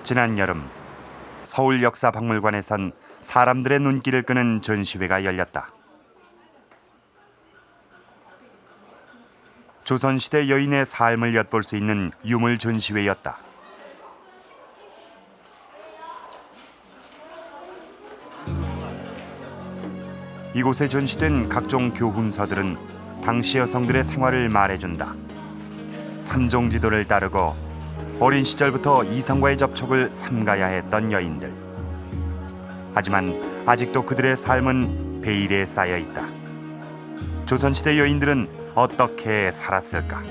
지난 여름 서울역사박물관에선 사람들의 눈길을 끄는 전시회가 열렸다. 조선시대 여인의 삶을 엿볼 수 있는 유물 전시회였다. 이곳에 전시된 각종 교훈서들은 당시 여성들의 생활을 말해준다. 삼종지도를 따르고 어린 시절부터 이성과의 접촉을 삼가야 했던 여인들. 하지만 아직도 그들의 삶은 베일에 쌓여 있다. 조선시대 여인들은 어떻게 살았을까?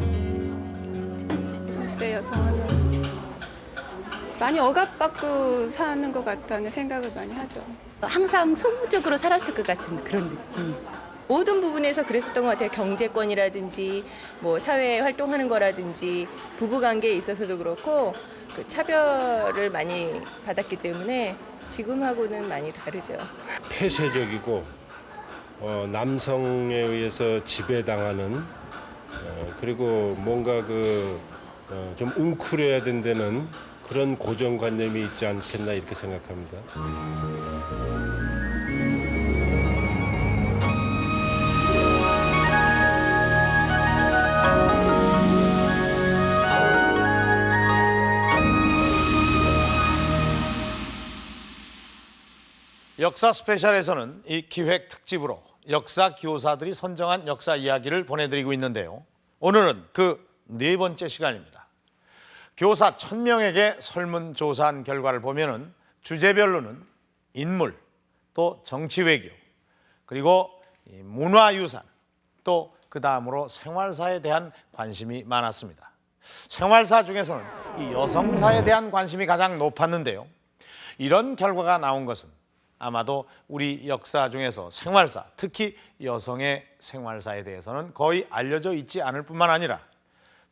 조선시대 여성은 많이 억압받고 사는 것 같다는 생각을 많이 하죠. 항상 소극적으로 살았을 것 같은 그런 느낌. 모든 부분에서 그랬었던 것 같아요. 경제권이라든지 뭐 사회 활동하는 거라든지 부부관계에 있어서도 그렇고 그 차별을 많이 받았기 때문에 지금하고는 많이 다르죠. 폐쇄적이고 남성에 의해서 지배당하는 그리고 뭔가 좀 웅크려야 된다는 그런 고정관념이 있지 않겠나 이렇게 생각합니다. 역사 스페셜에서는 이 기획 특집으로 역사 교사들이 선정한 역사 이야기를 보내드리고 있는데요. 오늘은 그 네 번째 시간입니다. 교사 1000명에게 설문조사한 결과를 보면은 주제별로는 인물, 또 정치외교, 그리고 문화유산, 또 그 다음으로 생활사에 대한 관심이 많았습니다. 생활사 중에서는 이 여성사에 대한 관심이 가장 높았는데요. 이런 결과가 나온 것은 아마도 우리 역사 중에서 생활사, 특히 여성의 생활사에 대해서는 거의 알려져 있지 않을 뿐만 아니라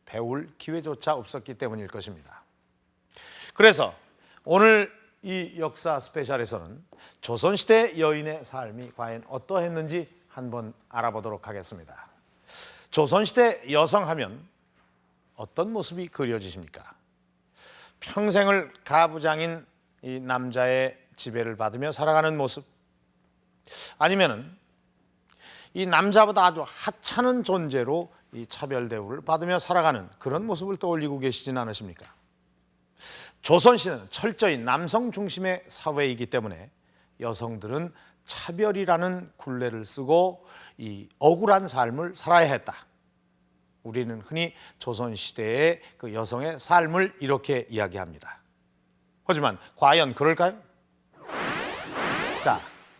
배울 기회조차 없었기 때문일 것입니다. 그래서 오늘 이 역사 스페셜에서는 조선시대 여인의 삶이 과연 어떠했는지 한번 알아보도록 하겠습니다. 조선시대 여성하면 어떤 모습이 그려지십니까? 평생을 가부장인 이 남자의 지배를 받으며 살아가는 모습, 아니면은 이 남자보다 아주 하찮은 존재로 이 차별 대우를 받으며 살아가는 그런 모습을 떠올리고 계시진 않으십니까? 조선시대는 철저히 남성 중심의 사회이기 때문에 여성들은 차별이라는 굴레를 쓰고 이 억울한 삶을 살아야 했다. 우리는 흔히 조선시대의 그 여성의 삶을 이렇게 이야기합니다. 하지만 과연 그럴까요? 자,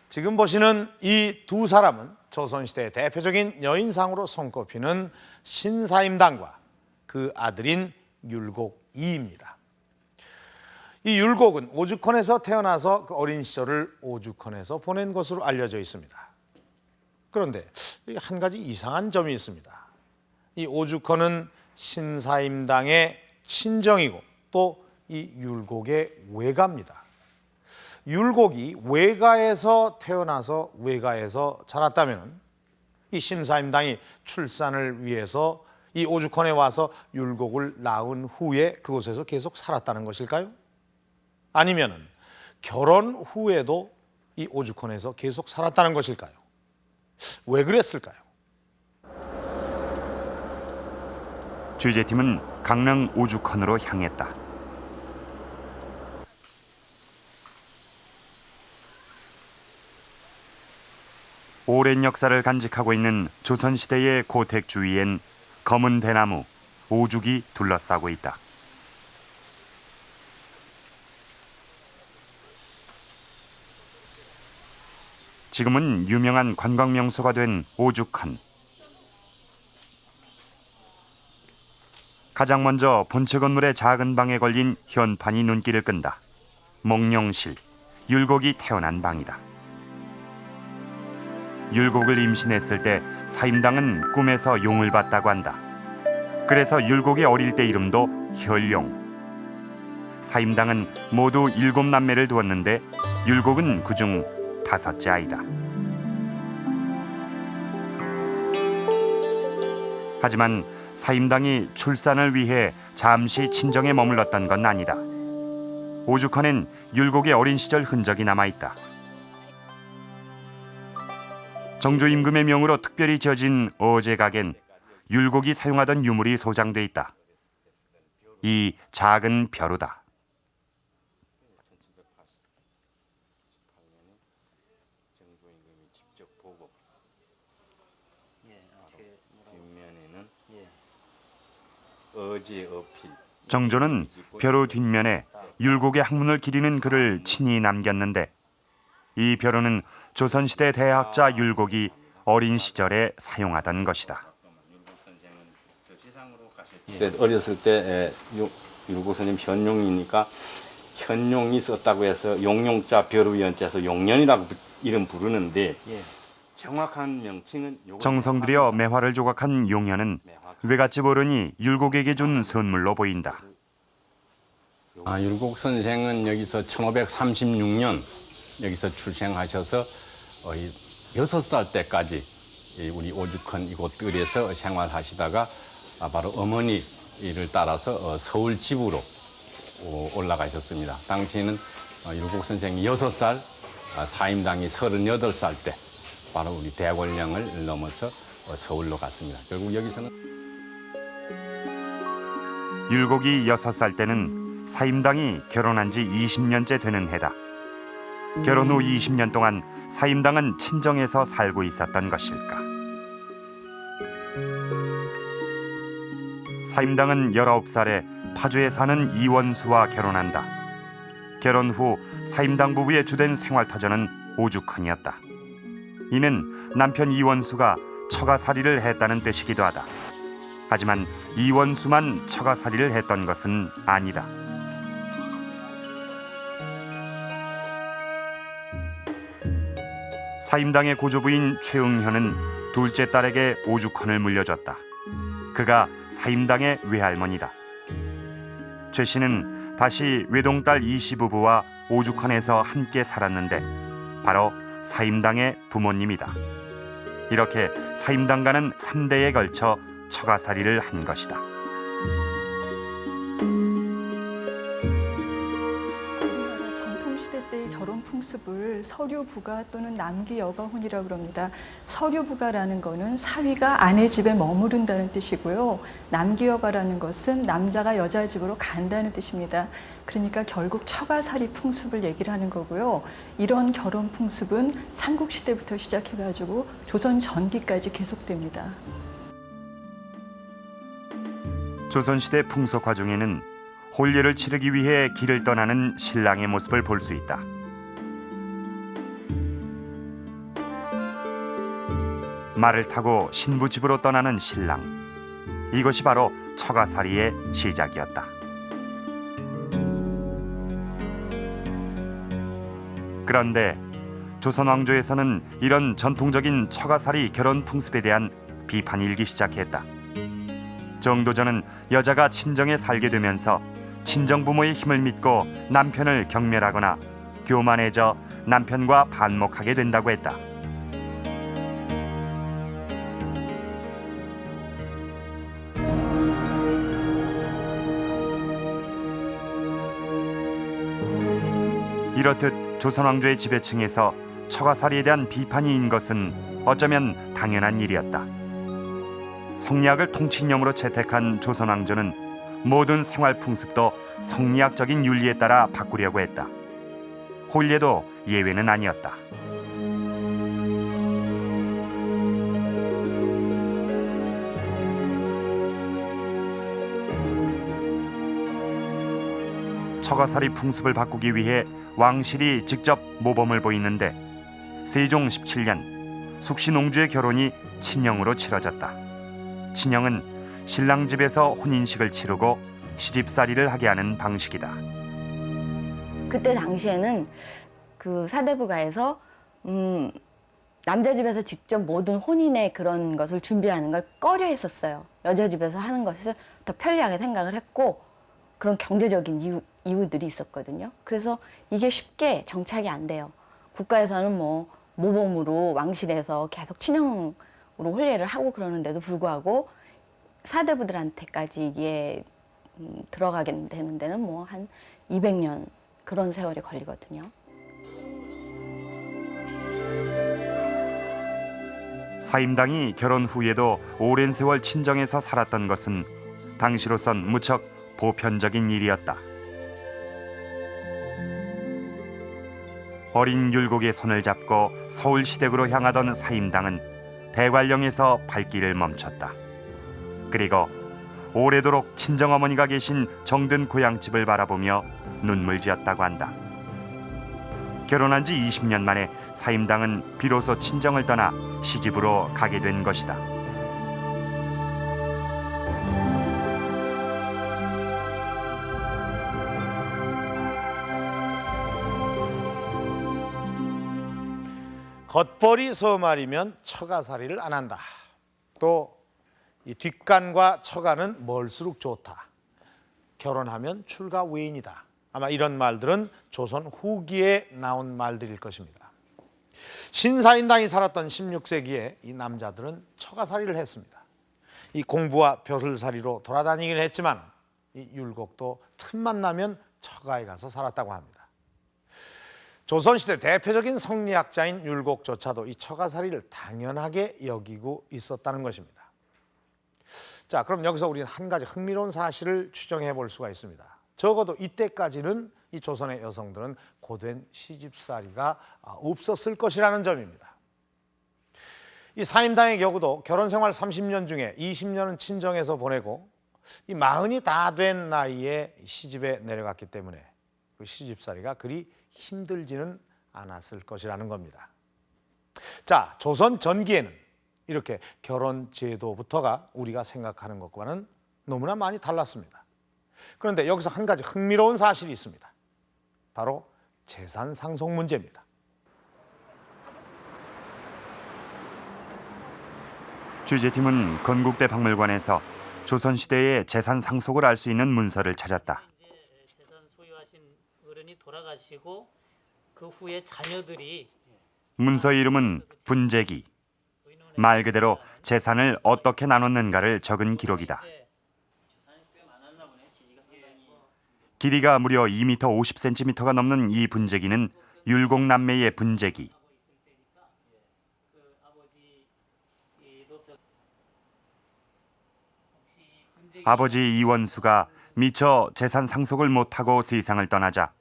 지금 보시는 이 두 사람은 조선시대의 대표적인 여인상으로 손꼽히는 신사임당과 그 아들인 율곡이입니다. 이 율곡은 오죽헌에서 태어나서 그 어린 시절을 오죽헌에서 보낸 것으로 알려져 있습니다. 그런데 한 가지 이상한 점이 있습니다. 이 오죽헌은 신사임당의 친정이고 또 이 율곡의 외가입니다. 율곡이 외가에서 태어나서 외가에서 자랐다면 이 신사임당이 출산을 위해서 이 오죽헌에 와서 율곡을 낳은 후에 그곳에서 계속 살았다는 것일까요? 아니면은 결혼 후에도 이 오죽헌에서 계속 살았다는 것일까요? 왜 그랬을까요? 취재팀은 강릉 오죽헌으로 향했다. 오랜 역사를 간직하고 있는 조선시대의 고택 주위엔 검은 대나무, 오죽이 둘러싸고 있다. 지금은 유명한 관광 명소가 된 오죽헌. 가장 먼저 본체 건물의 작은 방에 걸린 현판이 눈길을 끈다. 몽룡실, 율곡이 태어난 방이다. 율곡을 임신했을 때 사임당은 꿈에서 용을 봤다고 한다. 그래서 율곡의 어릴 때 이름도 혈룡. 사임당은 모두 7남매를 두었는데 율곡은 그중 5째 아이다. 하지만 사임당이 출산을 위해 잠시 친정에 머물렀던 건 아니다. 오죽헌엔 율곡의 어린 시절 흔적이 남아있다. 정조 임금의 명으로 특별히 지어진 어제각엔 율곡이 사용하던 유물이 소장돼 있다. 이 작은 벼루다. 정조는 벼루 뒷면에 율곡의 학문을 기리는 글을 친히 남겼는데 이 벼루는 조선시대 대학자 율곡이 어린 시절에 사용하던 것이다. 어렸을 때 율곡 선생님 현룡이니까 현룡이 썼다고 해서 용용자 벼루연자에서 용년이라고 이름 부르는데 정확한 명칭은 정성 들여 매화를 조각한 용현은 외갓집 어른이 율곡에게 준 선물로 보인다. 율곡 선생은 여기서 1536년 여기서 출생하셔서 6살 때까지 우리 오죽헌 이곳 뜰에서 생활하시다가 바로 어머니를 따라서 서울 집으로 올라가셨습니다. 당시에는 율곡 선생이 6살, 사임당이 38살 때 바로 우리 대궐령을 넘어서 서울로 갔습니다. 결국 여기서는 율곡이 6살 때는 사임당이 결혼한 지 20년째 되는 해다. 결혼 후 20년 동안 사임당은 친정에서 살고 있었던 것일까. 사임당은 19살에 파주에 사는 이원수와 결혼한다. 결혼 후 사임당 부부의 주된 생활터전은 오죽헌이었다. 이는 남편 이원수가 처가살이를 했다는 뜻이기도 하다. 하지만 이원수만 처가살이를 했던 것은 아니다. 사임당의 고조부인 최응현은 둘째 딸에게 오죽헌을 물려줬다. 그가 사임당의 외할머니다. 최 씨는 다시 외동딸 이씨 부부와 오죽헌에서 함께 살았는데 바로 사임당의 부모님이다. 이렇게 사임당과는 3대에 걸쳐 처가살이를 한 것이다. 우리나라 전통시대 때의 결혼 풍습을 서류부가 또는 남기여가혼이라고 합니다. 서류부가라는 것은 사위가 아내 집에 머무른다는 뜻이고요. 남기여가라는 것은 남자가 여자 집으로 간다는 뜻입니다. 그러니까 결국 처가살이 풍습을 얘기를 하는 거고요. 이런 결혼 풍습은 삼국시대부터 시작해가지고 조선 전기까지 계속됩니다. 조선시대 풍속화 중에는 혼례를 치르기 위해 길을 떠나는 신랑의 모습을 볼 수 있다. 말을 타고 신부 집으로 떠나는 신랑. 이것이 바로 처가살이의 시작이었다. 그런데 조선 왕조에서는 이런 전통적인 처가살이 결혼 풍습에 대한 비판이 일기 시작했다. 정도전은 여자가 친정에 살게 되면서 친정 부모의 힘을 믿고 남편을 경멸하거나 교만해져 남편과 반목하게 된다고 했다. 이렇듯 조선 왕조의 지배층에서 처가살이에 대한 비판이 인 것은 어쩌면 당연한 일이었다. 성리학을 통치념으로 채택한 조선 왕조는 모든 생활 풍습도 성리학적인 윤리에 따라 바꾸려고 했다. 혼례도 예외는 아니었다. 처가살이 풍습을 바꾸기 위해 왕실이 직접 모범을 보이는데 세종 17년 숙신옹주의 결혼이 친형으로 치러졌다. 친형은 신랑 집에서 혼인식을 치르고 시집살이를 하게 하는 방식이다. 그때 당시에는 그 사대부가에서 남자 집에서 직접 모든 혼인의 그런 것을 준비하는 걸 꺼려했었어요. 여자 집에서 하는 것을 더 편리하게 생각을 했고 그런 경제적인 이유들이 있었거든요. 그래서 이게 쉽게 정착이 안 돼요. 국가에서는 뭐 모범으로 왕실에서 계속 친형으로 혼례를 하고 그러는데도 불구하고 사대부들한테까지 이게 들어가게 되는 데는 뭐 한 200년 그런 세월이 걸리거든요. 사임당이 결혼 후에도 오랜 세월 친정에서 살았던 것은 당시로선 무척 보편적인 일이었다. 어린 율곡의 손을 잡고 서울 시댁으로 향하던 사임당은 대관령에서 발길을 멈췄다. 그리고 오래도록 친정어머니가 계신 정든 고향집을 바라보며 눈물 지었다고 한다. 결혼한 지 20년 만에 사임당은 비로소 친정을 떠나 시집으로 가게 된 것이다. 겉벌이 서말이면 처가살이를 안 한다. 또 이 뒷간과 처가는 멀수록 좋다. 결혼하면 출가 외인이다. 아마 이런 말들은 조선 후기에 나온 말들일 것입니다. 신사임당이 살았던 16세기에 이 남자들은 처가살이를 했습니다. 이 공부와 벼슬살이로 돌아다니긴 했지만 이 율곡도 틈만 나면 처가에 가서 살았다고 합니다. 조선시대 대표적인 성리학자인 율곡조차도 이 처가살이를 당연하게 여기고 있었다는 것입니다. 자, 그럼 여기서 우리는 한 가지 흥미로운 사실을 추정해 볼 수가 있습니다. 적어도 이때까지는 이 조선의 여성들은 고된 시집살이가 없었을 것이라는 점입니다. 이 사임당의 경우도 결혼 생활 30년 중에 20년은 친정에서 보내고 이 40이 다 된 나이에 시집에 내려갔기 때문에 그 시집살이가 그리 힘들지는 않았을 것이라는 겁니다. 자, 조선 전기에는 이렇게 결혼 제도부터가 우리가 생각하는 것과는 너무나 많이 달랐습니다. 그런데 여기서 한 가지 흥미로운 사실이 있습니다. 바로 재산 상속 문제입니다. 취재팀은 건국대 박물관에서 조선시대의 재산 상속을 알 수 있는 문서를 찾았다. 재산 소유하신 어른이 돌아가시고 그 후에 자녀들이 문서 이름은 분재기. 말 그대로 재산을 어떻게 나눴는가를 적은 기록이다. 길이가 무려 2m 50cm가 넘는 이 분재기는 율곡 남매의 분재기. 아버지 이원수가 미처 재산 상속을 못하고 세상을 떠나자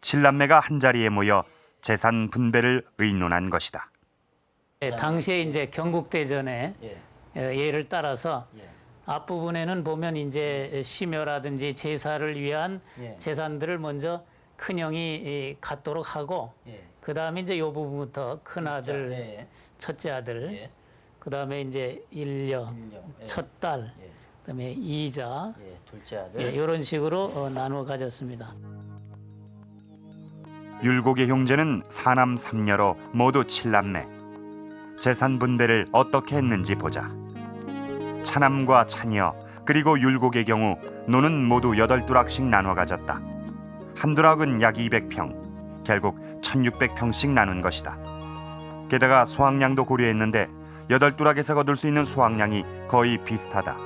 7남매가 한자리에 모여 재산 분배를 의논한 것이다. 당시에 이제 경국대전에 예를 따라서 앞부분에는 보면 이제 시묘라든지 제사를 위한 재산들을 먼저 큰형이 갖도록 하고 그 다음에 이제 요 부분부터 큰 아들, 첫째 아들, 그 다음에 이제 일녀, 첫딸, 그다음에 이자, 둘째 아들, 이런 식으로 나누어 가졌습니다. 율곡의 형제는 4남 3녀로 모두 7남매. 재산 분배를 어떻게 했는지 보자. 차남과 차녀 그리고 율곡의 경우 노는 모두 8두락씩 나눠 가졌다. 한 두락은 약 200평, 결국 1600평씩 나눈 것이다. 게다가 수확량도 고려했는데 8두락에서 거둘 수 있는 수확량이 거의 비슷하다.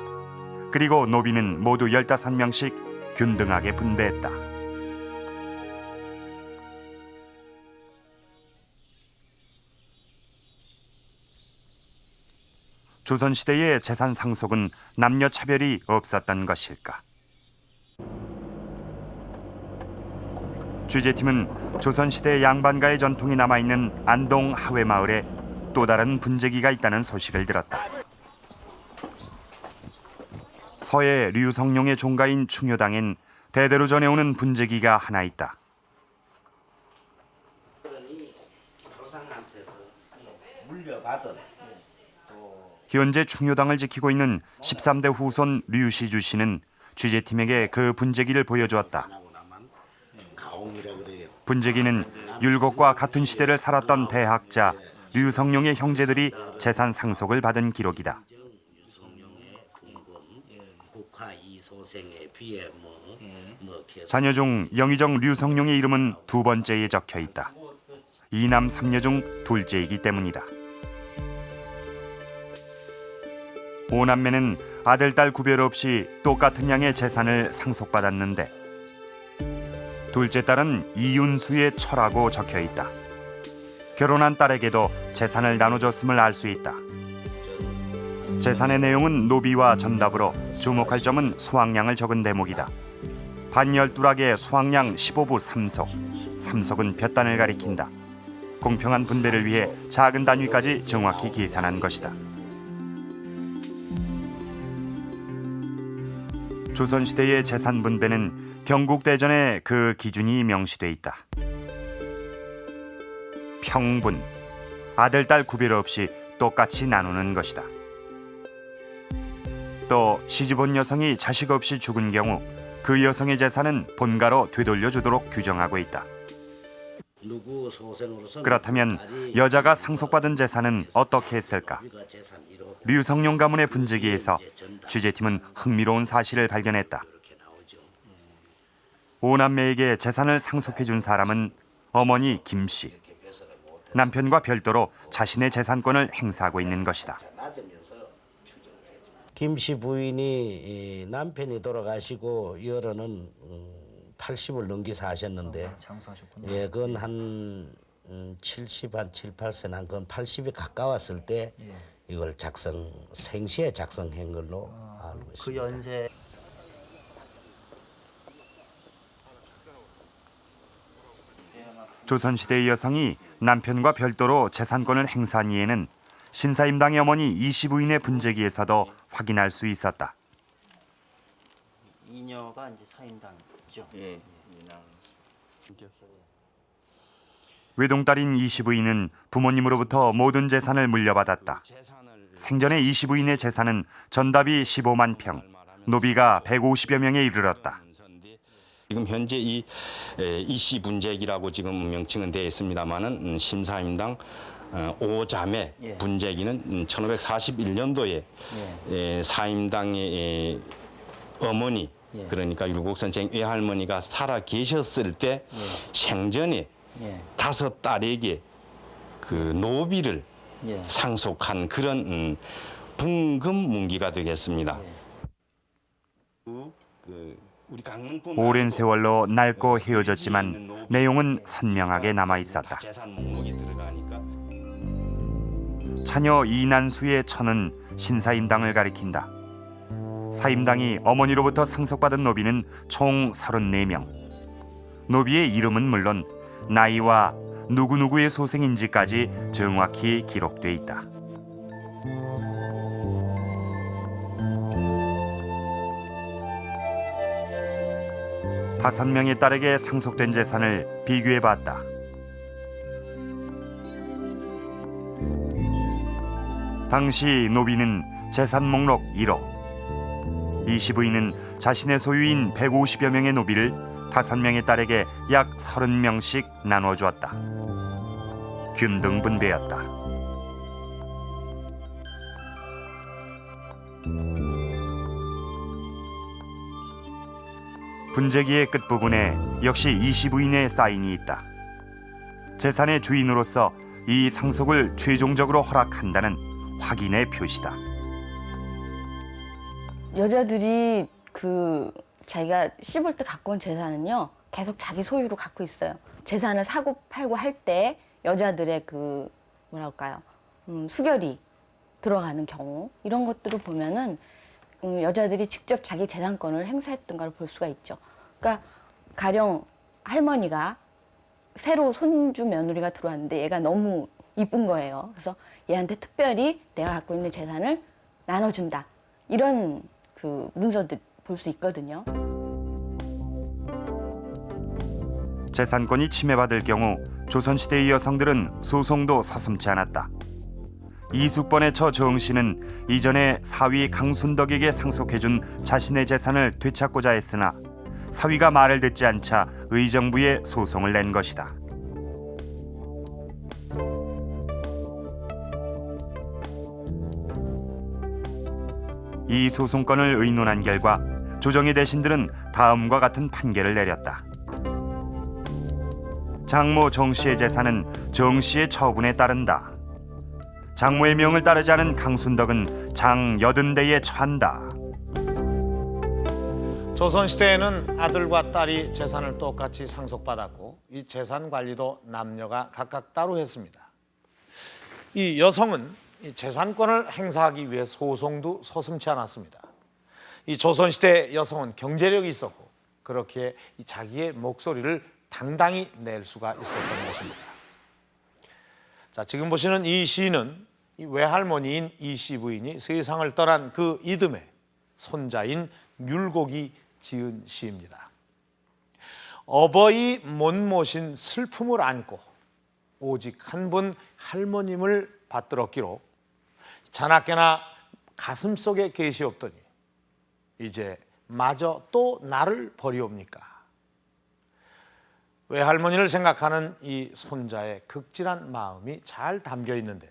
그리고 노비는 모두 15명씩 균등하게 분배했다. 조선시대의 재산 상속은 남녀 차별이 없었던 것일까? 취재팀은 조선시대 양반가의 전통이 남아있는 안동 하회마을에 또 다른 분재기가 있다는 소식을 들었다. 서해 류성룡의 종가인 충효당엔 대대로 전해오는 분재기가 하나 있다. 현재 충효당을 지키고 있는 13대 후손 류시주 씨는 취재팀에게 그 분재기를 보여주었다. 분재기는 율곡과 같은 시대를 살았던 대학자 류성룡의 형제들이 재산 상속을 받은 기록이다. 자녀 중 영의정 류성룡의 이름은 두 번째에 적혀 있다. 이남 삼녀 중 둘째이기 때문이다. 오남매는 아들, 딸 구별 없이 똑같은 양의 재산을 상속받았는데 둘째 딸은 이윤수의 처라고 적혀 있다. 결혼한 딸에게도 재산을 나눠줬음을 알 수 있다. 재산의 내용은 노비와 전답으로 주목할 점은 수확량을 적은 대목이다. 반열두락의 수확량 15부 3속. 3속은 볕단을 가리킨다. 공평한 분배를 위해 작은 단위까지 정확히 계산한 것이다. 조선시대의 재산 분배는 경국대전에 그 기준이 명시돼 있다. 평분, 아들, 딸 구별 없이 똑같이 나누는 것이다. 또 시집온 여성이 자식 없이 죽은 경우 그 여성의 재산은 본가로 되돌려주도록 규정하고 있다. 그렇다면 여자가 상속받은 재산은 어떻게 했을까? 류성룡 가문의 분재기에서 취재팀은 흥미로운 사실을 발견했다. 오남매에게 재산을 상속해준 사람은 어머니 김씨. 남편과 별도로 자신의 재산권을 행사하고 있는 것이다. 김씨 부인이 남편이 돌아가시고 여러는 80을 넘기 사셨는데, 예, 그건 한 70, 한 7, 8세, 한 그건 80이 가까웠을 때 이걸 생시에 작성한 걸로 알고 있습니다. 그 연세. 조선시대의 여성이 남편과 별도로 재산권을 행사한 이에는 신사임당의 어머니 이시부인의 분재기에서도 확인할 수 있었다. 이녀가 이제 사임당이죠. 예. 외동딸인 이시부인은 부모님으로부터 모든 재산을 물려받았다. 생전에 이시부인의 재산은 전답이 15만 평, 노비가 150여 명에 이르렀다. 지금 현재 이씨 분재기라고 지금 명칭은 되어 있습니다만은 신사임당 5자매 분재기는 1541년도에 사임당의 어머니, 그러니까 율곡선생 외할머니가 살아 계셨을 때 생전에 5딸에게 그 노비를 상속한 그런 분금 문기가 되겠습니다. 오랜 세월로 낡고 헤어졌지만 내용은 선명하게 남아 있었다. 자녀 이난수의 처는 신사임당을 가리킨다. 사임당이 어머니로부터 상속받은 노비는 총 34명. 노비의 이름은 물론 나이와 누구누구의 소생인지까지 정확히 기록돼 있다. 다섯 명의 딸에게 상속된 재산을 비교해봤다. 당시 노비는 재산 목록 1호, 이시부인은 자신의 소유인 150여 명의 노비를 5명의 딸에게 약 30명씩 나눠주었다. 균등 분배였다. 분재기의 끝부분에 역시 이시부인의 사인이 있다. 재산의 주인으로서 이 상속을 최종적으로 허락한다는 확인의 표시다. 여자들이 자기가 씹을 때 갖고 온 재산은요, 계속 자기 소유로 갖고 있어요. 재산을 사고 팔고 할 때 여자들의 수결이 들어가는 경우, 이런 것들을 보면은 여자들이 직접 자기 재산권을 행사했던 걸 볼 수가 있죠. 그러니까 가령 할머니가 새로 손주 며느리가 들어왔는데 얘가 너무 이쁜 거예요. 그래서 얘한테 특별히 내가 갖고 있는 재산을 나눠준다. 이런 문서들 볼 수 있거든요. 재산권이 침해받을 경우 조선시대의 여성들은 소송도 서슴지 않았다. 이숙번의 처 정씨는 이전에 사위 강순덕에게 상속해준 자신의 재산을 되찾고자 했으나 사위가 말을 듣지 않자 의정부에 소송을 낸 것이다. 이 소송건을 의논한 결과 조정의 대신들은 다음과 같은 판결을 내렸다. 장모 정씨의 재산은 정씨의 처분에 따른다. 장모의 명을 따르지 않은 강순덕은 장 80대에 처한다. 조선시대에는 아들과 딸이 재산을 똑같이 상속받았고 이 재산 관리도 남녀가 각각 따로 했습니다. 이 여성은 이 재산권을 행사하기 위해 소송도 서슴지 않았습니다. 이 조선시대 여성은 경제력이 있었고 그렇게 이 자기의 목소리를 당당히 낼 수가 있었던 것입니다. 자, 지금 보시는 이 시는 이 외할머니인 이씨 부인이 세상을 떠난 그 이듬해 손자인 율곡이 지은 시입니다. 어버이 못 모신 슬픔을 안고 오직 한 분 할머님을 받들었기로 자나깨나 가슴속에 계시옵더니 이제 마저 또 나를 버리옵니까? 외할머니를 생각하는 이 손자의 극진한 마음이 잘 담겨 있는데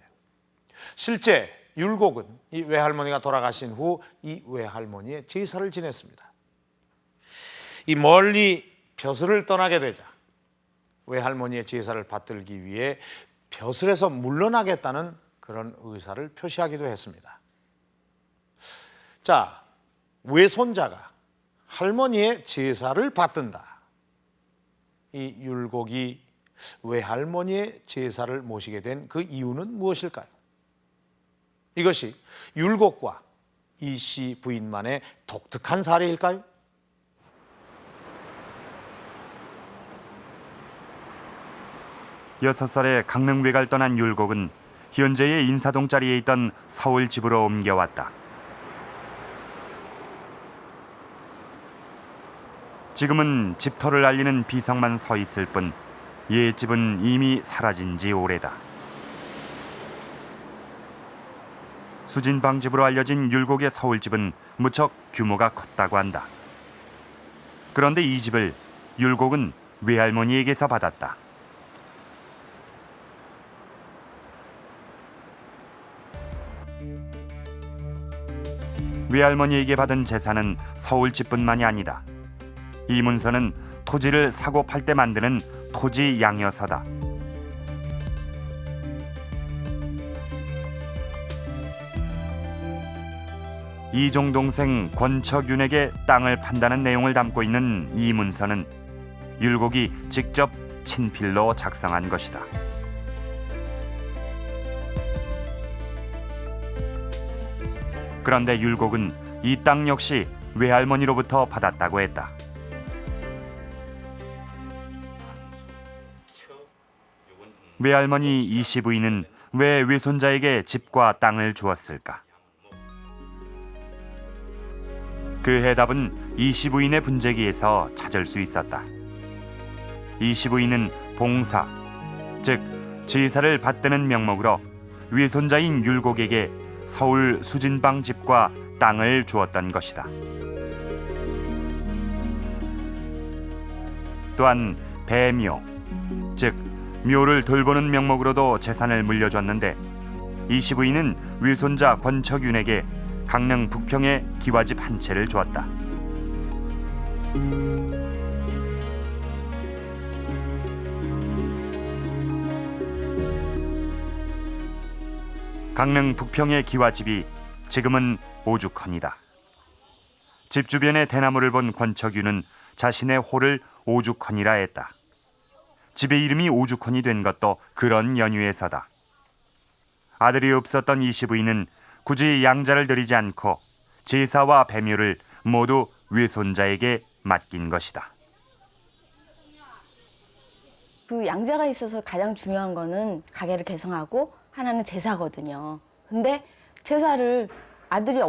실제 율곡은 이 외할머니가 돌아가신 후 이 외할머니의 제사를 지냈습니다. 이 멀리 벼슬을 떠나게 되자 외할머니의 제사를 받들기 위해 벼슬에서 물러나겠다는 그런 의사를 표시하기도 했습니다. 자, 외손자가 할머니의 제사를 받든다. 이 율곡이 외할머니의 제사를 모시게 된 그 이유는 무엇일까요? 이것이 율곡과 이씨 부인만의 독특한 사례일까요? 여섯 살에 강릉 외가를 떠난 율곡은 현재의 인사동 자리에 있던 서울 집으로 옮겨왔다. 지금은 집터를 알리는 비석만 서 있을 뿐 옛집은 이미 사라진 지 오래다. 수진방 집으로 알려진 율곡의 서울집은 무척 규모가 컸다고 한다. 그런데 이 집을 율곡은 외할머니에게서 받았다. 외할머니에게 받은 재산은 서울집뿐만이 아니다. 이 문서는 토지를 사고 팔 때 만드는 토지 양여서다. 이종 동생 권척윤에게 땅을 판다는 내용을 담고 있는 이 문서는 율곡이 직접 친필로 작성한 것이다. 그런데 율곡은 이 땅 역시 외할머니로부터 받았다고 했다. 외할머니 이씨 부인은 왜 외손자에게 집과 땅을 주었을까? 그 해답은 이씨 부인의 분재기에서 찾을 수 있었다. 이씨 부인은 봉사, 즉 제사를 받드는 명목으로 외손자인 율곡에게 서울 수진방 집과 땅을 주었던 것이다. 또한 배묘, 즉 묘를 돌보는 명목으로도 재산을 물려줬는데 이씨 부인은 외손자 권척윤에게 강릉 북평의 기와집 한 채를 주었다. 강릉 북평의 기와집이 지금은 오죽헌이다. 집 주변의 대나무를 본 권척윤은 자신의 호를 오죽헌이라 했다. 집의 이름이 오죽헌이 된 것도 그런 연유에서다. 아들이 없었던 이씨 부인은 굳이 양자를 드리지 않고 제사와 배묘를 모두 외손자에게 맡긴 것이다. 그 양자가 있어서 가장 중요한 거는 가게를 개성하고 하나는 제사거든요. 근데 제사를 아들이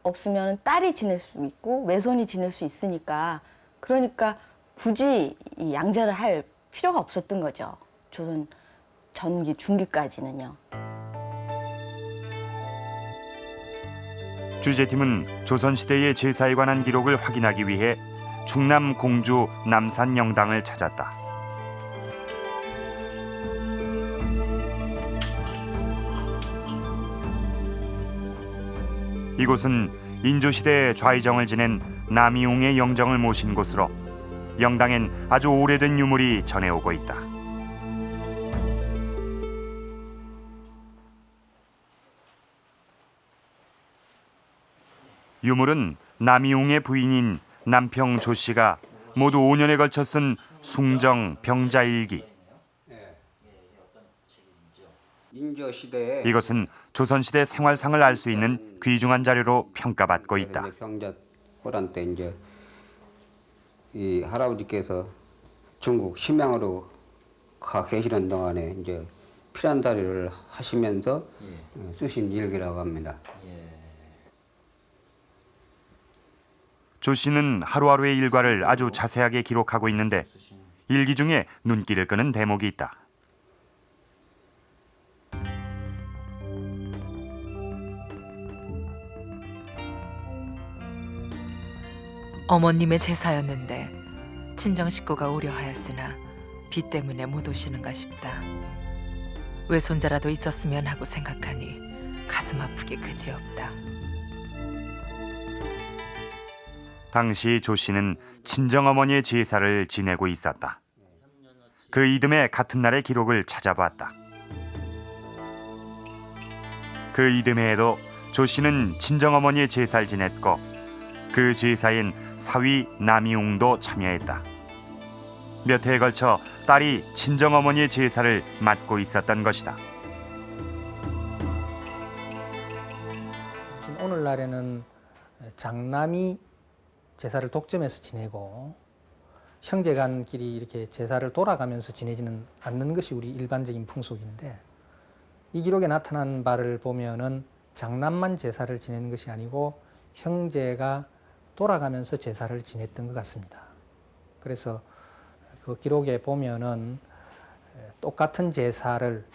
없으면 딸이 지낼 수 있고 외손이 지낼 수 있으니까 그러니까 굳이 이 양자를 할 필요가 없었던 거죠. 조선 전기 중기까지는요. 취재팀은 조선시대의 제사에 관한 기록을 확인하기 위해 충남 공주 남산영당을 찾았다. 이곳은 인조시대 좌의정을 지낸 남이웅의 영정을 모신 곳으로 영당엔 아주 오래된 유물이 전해오고 있다. 유물은 남이웅의 부인인 남평 조 씨가 모두 5년에 걸쳐 쓴 숭정 병자일기. 이것은 조선시대 생활상을 알 수 있는 귀중한 자료로 평가받고 있다. 병자 호란 때 이제 이 할아버지께서 중국 심양으로 가 계시는 동안에 이제 피란다리를 하시면서 쓰신 일기라고 합니다. 조 씨는 하루하루의 일과를 아주 자세하게 기록하고 있는데 일기 중에 눈길을 끄는 대목이 있다. 어머님의 제사였는데 친정 식구가 우려하였으나 비 때문에 못 오시는가 싶다. 외손자라도 있었으면 하고 생각하니 가슴 아프게 그지없다. 당시 조 씨는 친정어머니의 제사를 지내고 있었다. 그 이듬해 같은 날의 기록을 찾아봤다. 그 이듬해에도 조 씨는 친정어머니의 제사를 지냈고 그 제사인 사위 남이웅도 참여했다. 몇 해에 걸쳐 딸이 친정어머니의 제사를 맡고 있었던 것이다. 오늘날에는 장남이 제사를 독점해서 지내고 형제간끼리 이렇게 제사를 돌아가면서 지내지는 않는 것이 우리 일반적인 풍속인데, 이 기록에 나타난 바를 보면은 장남만 제사를 지내는 것이 아니고 형제가 돌아가면서 제사를 지냈던 것 같습니다. 그래서 그 기록에 보면은 똑같은 제사를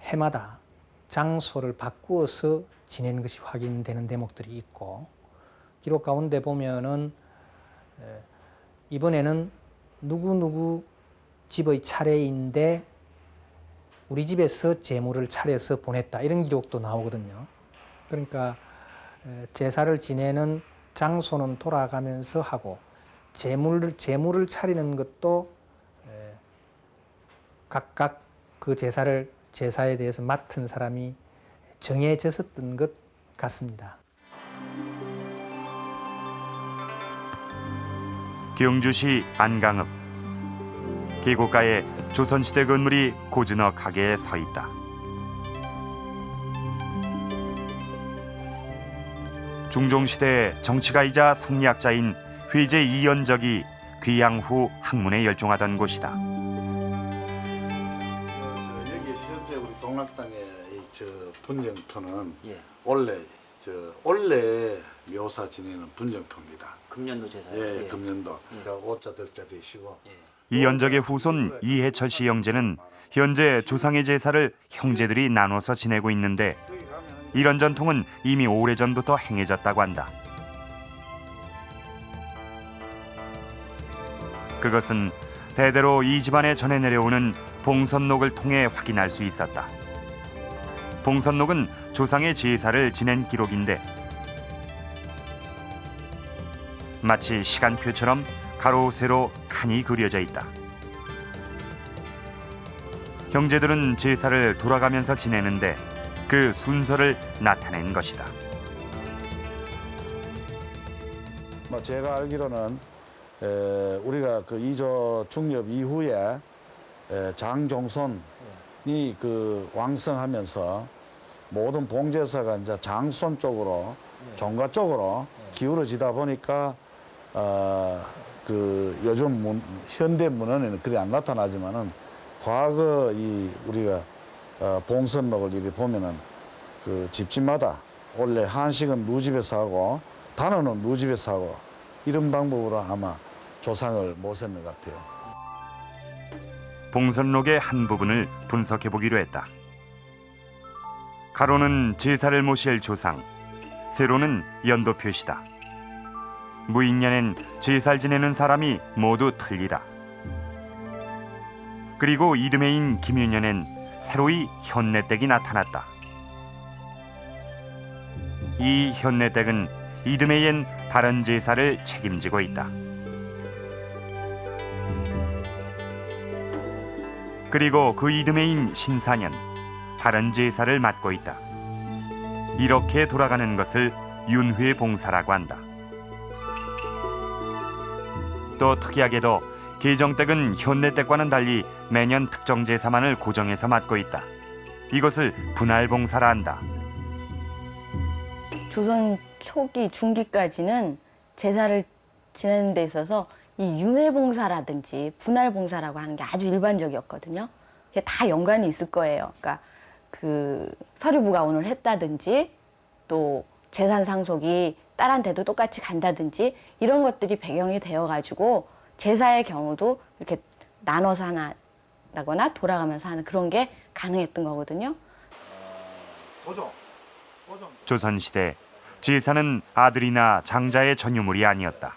해마다 장소를 바꾸어서 지내는 것이 확인되는 대목들이 있고, 기록 가운데 보면은 이번에는 누구누구 집의 차례인데 우리 집에서 제물을 차려서 보냈다, 이런 기록도 나오거든요. 그러니까 제사를 지내는 장소는 돌아가면서 하고 제물을 차리는 것도 각각 그 제사에 대해서 맡은 사람이 정해졌었던 것 같습니다. 경주시 안강읍. 계곡가에 조선시대 건물이 고즈넉하게 서 있다. 중종시대 정치가이자 성리학자인 회제 이연적이 귀양 후 학문에 열중하던 곳이다. 여기 현재 우리 동락당의 저 분정표는 원래 묘사 지내는 분정표입니다. 금년도 제사요? 예, 금년도. 그러니까 오자 덕자 되시고. 이연적의 후손 이해철 씨 형제는 현재 조상의 제사를 형제들이 나눠서 지내고 있는데, 이런 전통은 이미 오래전부터 행해졌다고 한다. 그것은 대대로 이 집안에 전해 내려오는 봉선록을 통해 확인할 수 있었다. 봉선록은 조상의 제사를 지낸 기록인데 마치 시간표처럼 가로 세로 칸이 그려져 있다. 형제들은 제사를 돌아가면서 지내는데 그 순서를 나타낸 것이다. 제가 알기로는 우리가 그 이조 중엽 이후에 장종손이 그 왕성하면서 모든 봉제사가 이제 장손 쪽으로 종가 쪽으로 기울어지다 보니까 그 요즘 현대 문헌에는 그리 안 나타나지만은 과거 이 우리가 봉선록을 이렇게 보면은 그 집집마다 원래 한식은 누집에서 하고 단어는 누집에서 하고 이런 방법으로 아마 조상을 모셨는 것 같아요. 봉선록의 한 부분을 분석해 보기로 했다. 가로는 제사를 모실 조상, 세로는 연도 표시다. 무인년엔 제사를 지내는 사람이 모두 틀리다. 그리고 이듬해인 김윤년엔 새로이 현내댁이 나타났다. 이 현내댁은 이듬해엔 다른 제사를 책임지고 있다. 그리고 그 이듬해인 신사년 다른 제사를 맡고 있다. 이렇게 돌아가는 것을 윤회봉사라고 한다. 또 특이하게도 계정댁은 현대댁과는 달리 매년 특정 제사만을 고정해서 맡고 있다. 이것을 분할봉사라 한다. 조선 초기 중기까지는 제사를 지내는 데 있어서 이 윤회봉사라든지 분할봉사라고 하는 게 아주 일반적이었거든요. 그게 다 연관이 있을 거예요. 그러니까 그 서류부가 오늘 했다든지 또 재산 상속이 딸한테도 똑같이 간다든지 이런 것들이 배경이 되어가지고 제사의 경우도 이렇게 나눠서 하거나 돌아가면서 하는 그런 게 가능했던 거거든요. 조선시대 제사는 아들이나 장자의 전유물이 아니었다.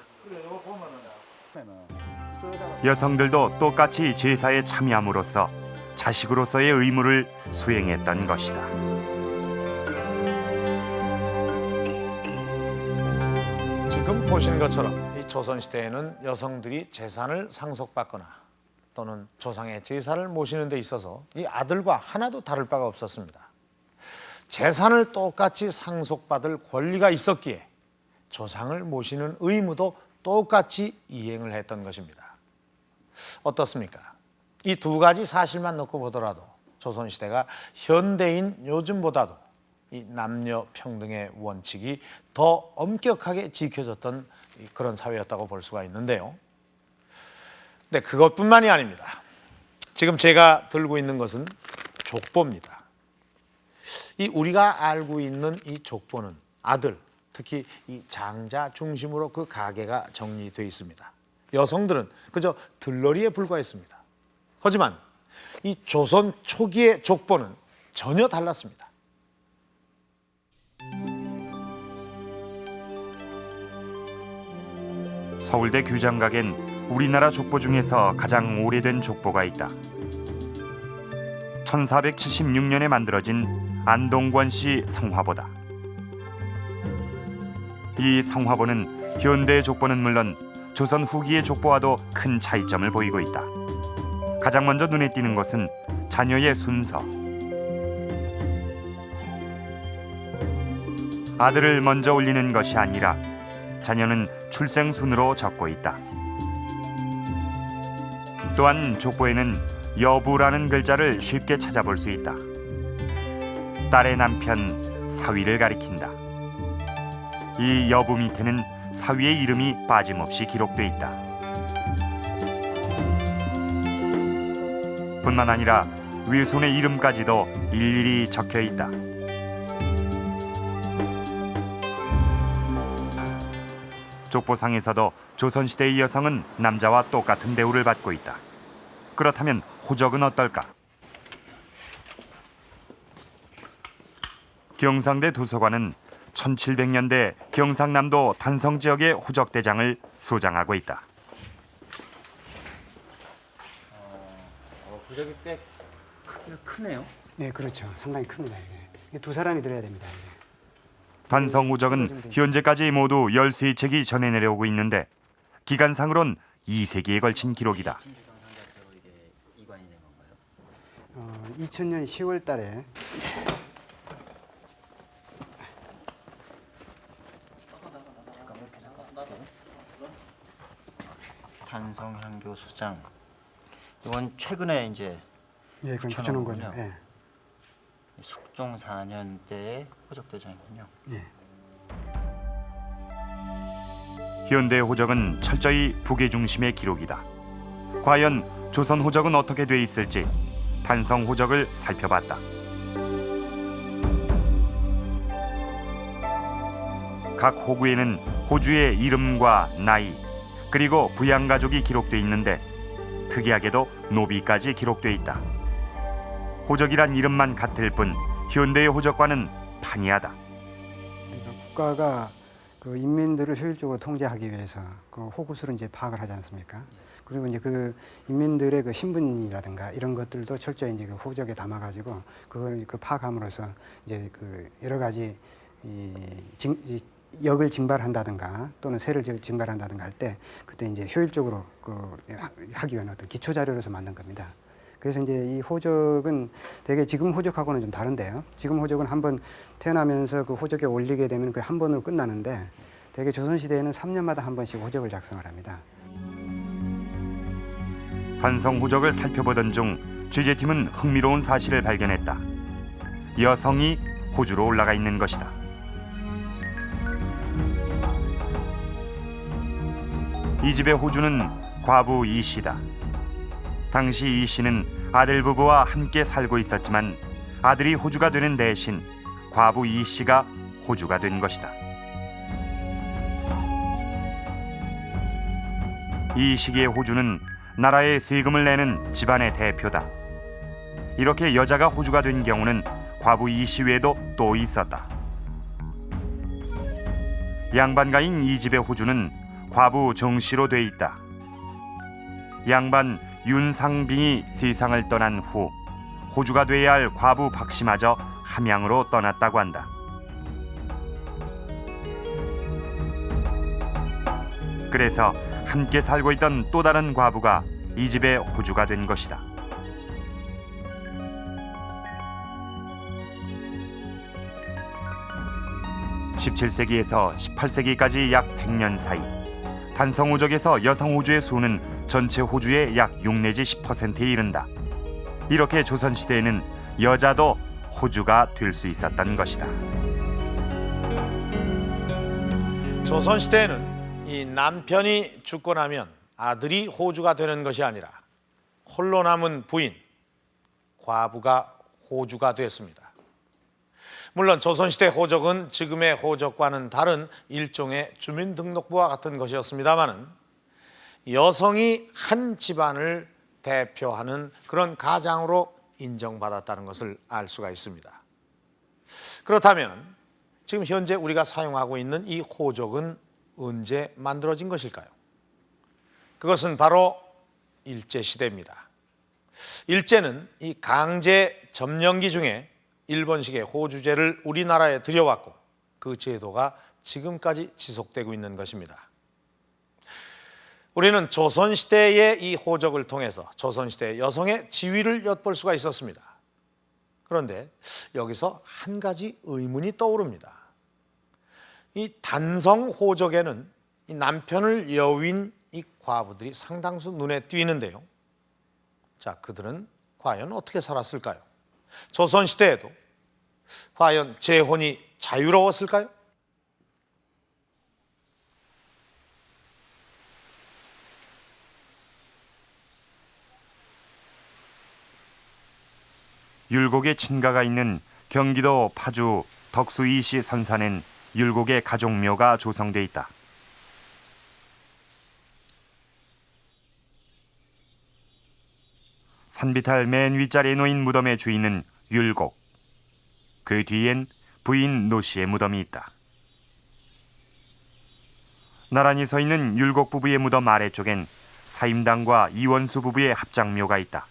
여성들도 똑같이 제사에 참여함으로써 자식으로서의 의무를 수행했던 것이다. 지금 보신 것처럼 이 조선시대에는 여성들이 재산을 상속받거나 또는 조상의 제사를 모시는 데 있어서 이 아들과 하나도 다를 바가 없었습니다. 재산을 똑같이 상속받을 권리가 있었기에 조상을 모시는 의무도 똑같이 이행을 했던 것입니다. 어떻습니까? 이 두 가지 사실만 놓고 보더라도 조선시대가 현대인 요즘보다도 이 남녀 평등의 원칙이 더 엄격하게 지켜졌던 그런 사회였다고 볼 수가 있는데요. 네, 그것뿐만이 아닙니다. 지금 제가 들고 있는 것은 족보입니다. 이 우리가 알고 있는 이 족보는 아들, 특히 이 장자 중심으로 그 가계가 정리되어 있습니다. 여성들은 그저 들러리에 불과했습니다. 하지만 이 조선 초기의 족보는 전혀 달랐습니다. 서울대 규장각엔 우리나라 족보 중에서 가장 오래된 족보가 있다. 1476년에 만들어진 안동권시 성화보다. 이 성화보는 현대의 족보는 물론 조선 후기의 족보와도 큰 차이점을 보이고 있다. 가장 먼저 눈에 띄는 것은 자녀의 순서. 아들을 먼저 올리는 것이 아니라 자녀는 출생 순으로 적고 있다. 또한 족보에는 여부라는 글자를 쉽게 찾아볼 수 있다. 딸의 남편 사위를 가리킨다. 이 여부 밑에는 사위의 이름이 빠짐없이 기록돼 있다. 뿐만 아니라 외손의 이름까지도 일일이 적혀 있다. 족보상에서도 조선시대의 여성은 남자와 똑같은 대우를 받고 있다. 그렇다면 호적은 어떨까? 경상대 도서관은 1700년대 경상남도 단성 지역의 호적대장을 소장하고 있다. 호적이 꽤 크기가 크네요. 네, 그렇죠. 상당히 큽니다. 이게 두 사람이 들어야 됩니다. 단성 호적은 현재까지 모두 13책이 전해 내려오고 있는데 기간상으론 2세기에 걸친 기록이다. 2000년 10월 달에 단성향교 소장. 이건 최근에 이제 예, 그건 붙여놓은 거죠. 예. 숙종 4년 때의 호적대장이군요. 예. 현대 호적은 철저히 북의 중심의 기록이다. 과연 조선 호적은 어떻게 돼 있을지 단성 호적을 살펴봤다. 각 호구에는 호주의 이름과 나이 그리고 부양 가족이 기록돼 있는데 특이하게도 노비까지 기록돼 있다. 호적이란 이름만 같을 뿐 현대의 호적과는 판이하다. 국가가 그 인민들을 효율적으로 통제하기 위해서 그 호구수를 이제 파악을 하지 않습니까? 그리고 이제 그 인민들의 그 신분이라든가 이런 것들도 철저히 이제 그 호적에 담아가지고 그걸 그 파악함으로써 이제 그 여러 가지 이 역을 징발한다든가 또는 세를 징발한다든가 할 때 그때 이제 효율적으로 하기 위한 어떤 기초 자료로서 만든 겁니다. 그래서 이제 이 호적은 되게 지금 호적하고는 좀 다른데요. 지금 호적은 한번 태어나면서 그 호적에 올리게 되면 그 한 번으로 끝나는데 되게 조선시대에는 3년마다 한 번씩 호적을 작성을 합니다. 단성 호적을 살펴보던 중 취재팀은 흥미로운 사실을 발견했다. 여성이 호주로 올라가 있는 것이다. 이 집의 호주는 과부 이 씨다. 당시 이 씨는 아들 부부와 함께 살고 있었지만 아들이 호주가 되는 대신 과부 이 씨가 호주가 된 것이다. 이 시기의 호주는 나라에 세금을 내는 집안의 대표다. 이렇게 여자가 호주가 된 경우는 과부 이 씨 외에도 또 있었다. 양반가인 이 집의 호주는 과부 정 씨로 돼 있다. 양반 윤상빙이 세상을 떠난 후 호주가 돼야 할 과부 박 씨마저 함양으로 떠났다고 한다. 그래서 함께 살고 있던 또 다른 과부가 이 집의 호주가 된 것이다. (17세기에서) (18세기까지) 약 100년 사이 단성 호적에서 여성 호주의 수는 전체 호주의 약 6 내지 10%에 이른다. 이렇게 조선시대에는 여자도 호주가 될 수 있었던 것이다. 조선시대에는 이 남편이 죽고 나면 아들이 호주가 되는 것이 아니라 홀로 남은 부인, 과부가 호주가 됐습니다. 물론 조선시대 호적은 지금의 호적과는 다른 일종의 주민등록부와 같은 것이었습니다마는 여성이 한 집안을 대표하는 그런 가장으로 인정받았다는 것을 알 수가 있습니다. 그렇다면 지금 현재 우리가 사용하고 있는 이 호적은 언제 만들어진 것일까요? 그것은 바로 일제시대입니다. 일제는 이 강제 점령기 중에 일본식의 호주제를 우리나라에 들여왔고 그 제도가 지금까지 지속되고 있는 것입니다. 우리는 조선시대의 이 호적을 통해서 조선시대 여성의 지위를 엿볼 수가 있었습니다. 그런데 여기서 한 가지 의문이 떠오릅니다. 이 단성 호적에는 이 남편을 여윈 이 과부들이 상당수 눈에 띄는데요. 자, 그들은 과연 어떻게 살았을까요? 조선시대에도 과연 재혼이 자유로웠을까요? 율곡의 친가가 있는 경기도 파주 덕수이시 선산엔 율곡의 가족묘가 조성돼 있다. 산비탈 맨 윗자리에 놓인 무덤의 주인은 율곡. 그 뒤엔 부인 노씨의 무덤이 있다. 나란히 서 있는 율곡 부부의 무덤 아래쪽엔 사임당과 이원수 부부의 합장묘가 있다.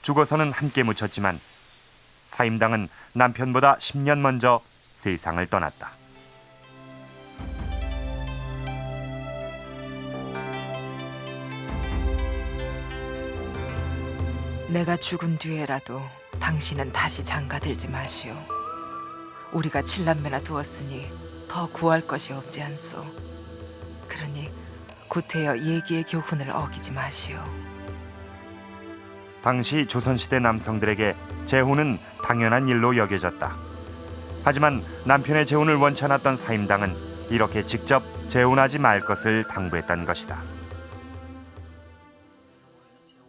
죽어서는 함께 묻혔지만 사임당은 남편보다 10년 먼저 세상을 떠났다. 내가 죽은 뒤에라도 당신은 다시 장가들지 마시오. 우리가 7남매나 두었으니 더 구할 것이 없지 않소. 그러니 구태여 예기의 교훈을 어기지 마시오. 당시 조선시대 남성들에게 재혼은 당연한 일로 여겨졌다. 하지만 남편의 재혼을 원치 않았던 사임당은 이렇게 직접 재혼하지 말 것을 당부했던 것이다.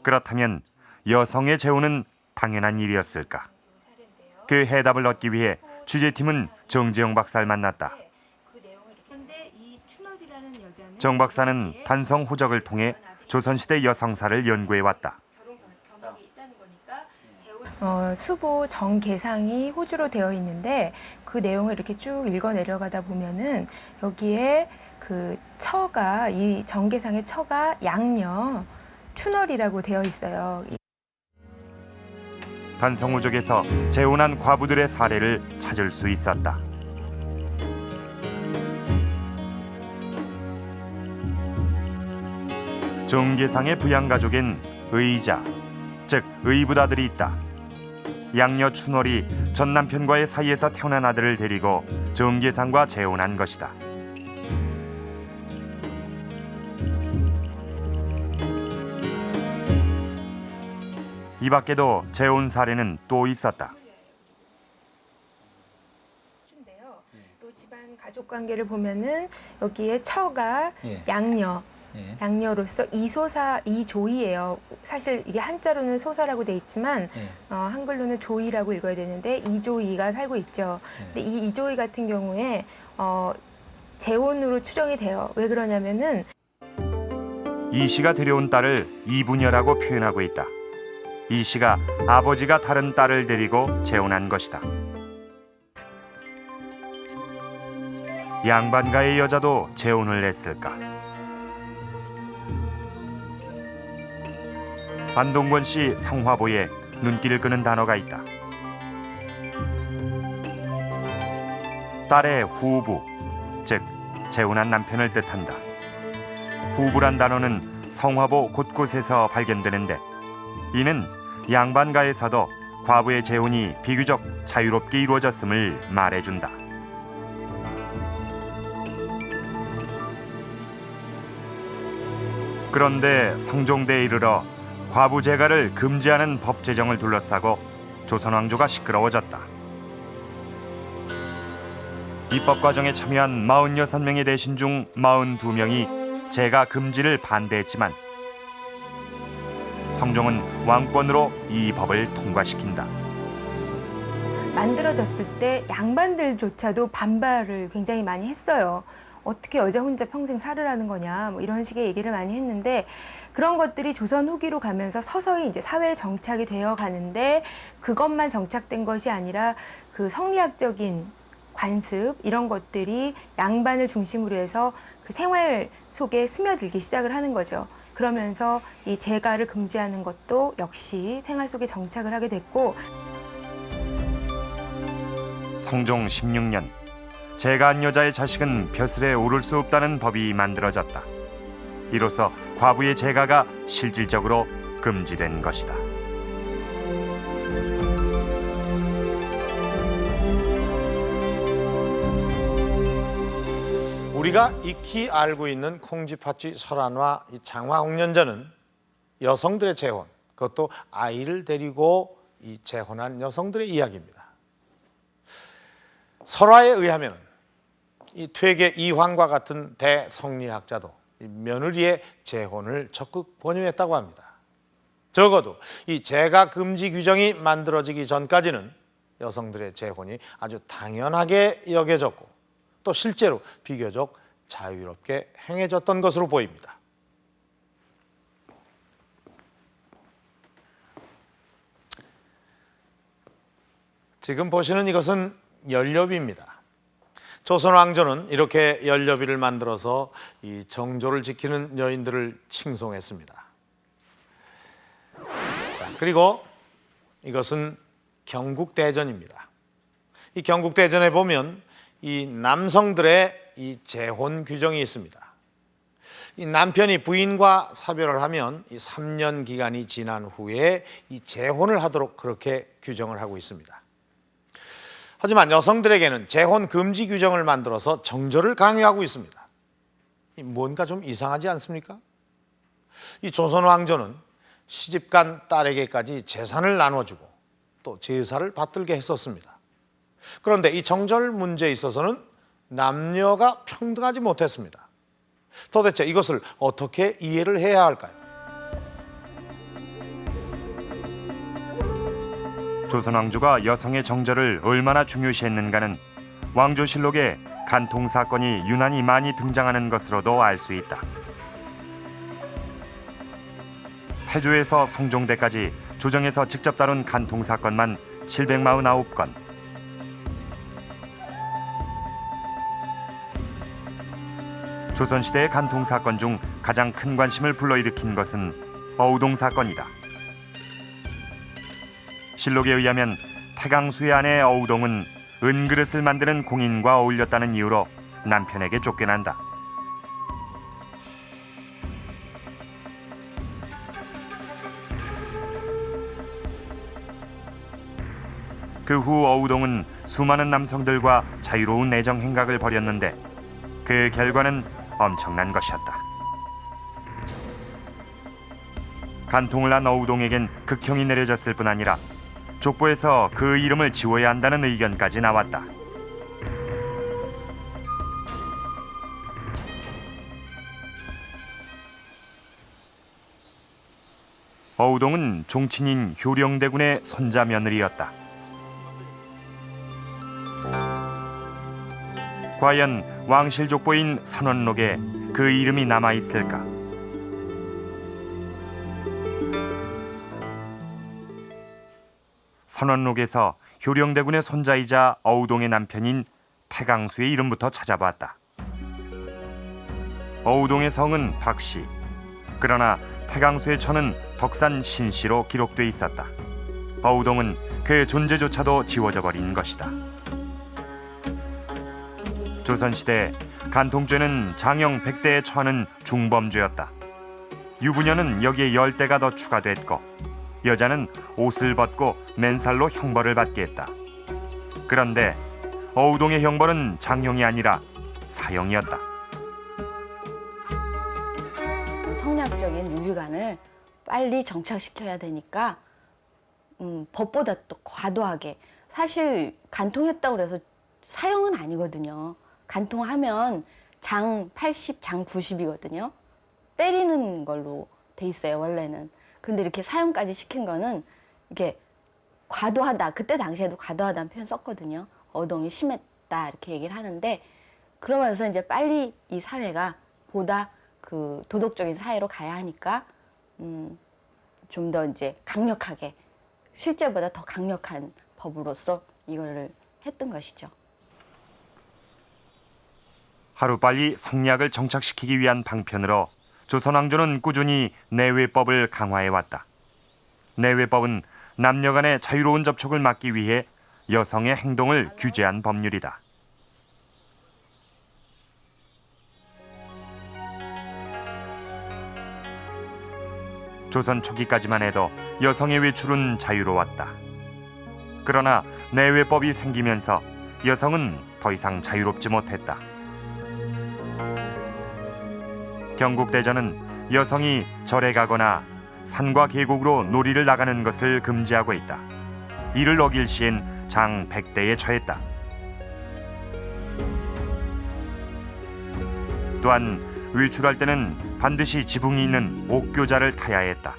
그렇다면 여성의 재혼은 당연한 일이었을까? 그 해답을 얻기 위해 취재팀은 정재영 박사를 만났다. 정 박사는 단성 호적을 통해 조선시대 여성사를 연구해왔다. 수보 정계상이 호주로 되어 있는데 그 내용을 이렇게 쭉 읽어 내려가다 보면은 여기에 그 처가, 이 정계상의 처가 양녀 춘월이라고 되어 있어요. 단성 호적에서 재혼한 과부들의 사례를 찾을 수 있었다. 정계상의 부양가족엔 의자, 즉 의부다들이 있다. 양녀 춘월이 전 남편과의 사이에서 태어난 아들을 데리고 정계상과 재혼한 것이다. 이 밖에도 재혼 사례는 또 있었다. 또 집안 가족 관계를 보면은 여기에 처가 예. 양녀, 양녀로서 이소사 이조이예요. 사실 이게 한자로는 소사라고 돼 있지만 한글로는 조이라고 읽어야 되는데 이조이가 살고 있죠. 근데 이 이조이 같은 경우에 재혼으로 추정이 돼요. 왜 그러냐면은 이 씨가 데려온 딸을 이부녀라고 표현하고 있다. 이 씨가 아버지가 다른 딸을 데리고 재혼한 것이다. 양반가의 여자도 재혼을 했을까? 안동권 씨 성화보에 눈길을 끄는 단어가 있다. 딸의 후부, 즉 재혼한 남편을 뜻한다. 후부란 단어는 성화보 곳곳에서 발견되는데 이는 양반가에서도 과부의 재혼이 비교적 자유롭게 이루어졌음을 말해준다. 그런데 성종대에 이르러 과부 재가를 금지하는 법 제정을 둘러싸고 조선 왕조가 시끄러워졌다. 입법 과정에 참여한 46명의 대신 중 42명이 재가 금지를 반대했지만 성종은 왕권으로 이 법을 통과시킨다. 만들어졌을 때 양반들조차도 반발을 굉장히 많이 했어요. 어떻게 여자 혼자 평생 살으라는 거냐, 뭐 이런 식의 얘기를 많이 했는데 그런 것들이 조선 후기로 가면서 서서히 이제 사회에 정착이 되어 가는데 그것만 정착된 것이 아니라 그 성리학적인 관습 이런 것들이 양반을 중심으로 해서 그 생활 속에 스며들기 시작을 하는 거죠. 그러면서 이 재가를 금지하는 것도 역시 생활 속에 정착을 하게 됐고 성종 16년 재가한 여자의 자식은 벼슬에 오를 수 없다는 법이 만들어졌다. 이로써 과부의 재가가 실질적으로 금지된 것이다. 우리가 익히 알고 있는 콩쥐팥쥐 설한와 이 장화홍련전은 여성들의 재혼, 그것도 아이를 데리고 이 재혼한 여성들의 이야기입니다. 설화에 의하면 이 퇴계 이황과 같은 대성리학자도 이 며느리의 재혼을 적극 권유했다고 합니다. 적어도 이 재가 금지 규정이 만들어지기 전까지는 여성들의 재혼이 아주 당연하게 여겨졌고 또 실제로 비교적 자유롭게 행해졌던 것으로 보입니다. 지금 보시는 이것은 연료비입니다. 조선 왕조는 이렇게 연료비를 만들어서 이 정조를 지키는 여인들을 칭송했습니다. 자, 그리고 이것은 경국대전입니다. 이 경국대전에 보면 이 남성들의 이 재혼 규정이 있습니다. 이 남편이 부인과 사별을 하면 이 3년 기간이 지난 후에 이 재혼을 하도록 그렇게 규정을 하고 있습니다. 하지만 여성들에게는 재혼 금지 규정을 만들어서 정절을 강요하고 있습니다. 뭔가 좀 이상하지 않습니까? 이 조선 왕조는 시집간 딸에게까지 재산을 나눠주고 또 제사를 받들게 했었습니다. 그런데 이 정절 문제에 있어서는 남녀가 평등하지 못했습니다. 도대체 이것을 어떻게 이해를 해야 할까요? 조선 왕조가 여성의 정절을 얼마나 중요시했는가는 왕조실록에 간통 사건이 유난히 많이 등장하는 것으로도 알 수 있다. 태조에서 성종대까지 조정에서 직접 다룬 간통 사건만 749건. 조선시대의 간통 사건 중 가장 큰 관심을 불러일으킨 것은 어우동 사건이다. 실록에 의하면 태강수의 아내 어우동은 은그릇을 만드는 공인과 어울렸다는 이유로 남편에게 쫓겨난다. 그 후 어우동은 수많은 남성들과 자유로운 애정 행각을 벌였는데 그 결과는 엄청난 것이었다. 간통을 한 어우동에겐 극형이 내려졌을 뿐 아니라 족보에서 그 이름을 지워야 한다는 의견까지 나왔다. 어우동은 종친인 효령대군의 손자 며느리였다. 과연 왕실 족보인 선원록에 그 이름이 남아있을까? 선원록에서 효령대군의 손자이자 어우동의 남편인 태강수의 이름부터 찾아봤다. 어우동의 성은 박씨, 그러나 태강수의 처는 덕산 신씨로 기록돼 있었다. 어우동은 그 존재조차도 지워져 버린 것이다. 조선시대 간통죄는 장형 100대에 처하는 중범죄였다. 유부녀는 여기에 10대가 더 추가됐고 여자는 옷을 벗고 맨살로 형벌을 받게 했다. 그런데 어우동의 형벌은 장형이 아니라 사형이었다. 성리학적인 윤리관을 빨리 정착시켜야 되니까 법보다 또 과도하게, 사실 간통했다고 해서 사형은 아니거든요. 간통하면 장 80, 장 90이거든요. 때리는 걸로 돼 있어요, 원래는. 근데 이렇게 사형까지 시킨 거는 이게 과도하다. 그때 당시에도 과도하다는 표현 썼거든요. 어동이 심했다 이렇게 얘기를 하는데, 그러면서 이제 빨리 이 사회가 보다 그 도덕적인 사회로 가야 하니까 좀 더 이제 강력하게, 실제보다 더 강력한 법으로서 이거를 했던 것이죠. 하루빨리 성리학을 정착시키기 위한 방편으로 조선 왕조는 꾸준히 내외법을 강화해왔다. 내외법은 남녀 간의 자유로운 접촉을 막기 위해 여성의 행동을 규제한 법률이다. 조선 초기까지만 해도 여성의 외출은 자유로웠다. 그러나 내외법이 생기면서 여성은 더 이상 자유롭지 못했다. 경국대전은 여성이 절에 가거나 산과 계곡으로 놀이를 나가는 것을 금지하고 있다. 이를 어길 시엔 장 100대에 처했다. 또한 외출할 때는 반드시 지붕이 있는 옥교자를 타야 했다.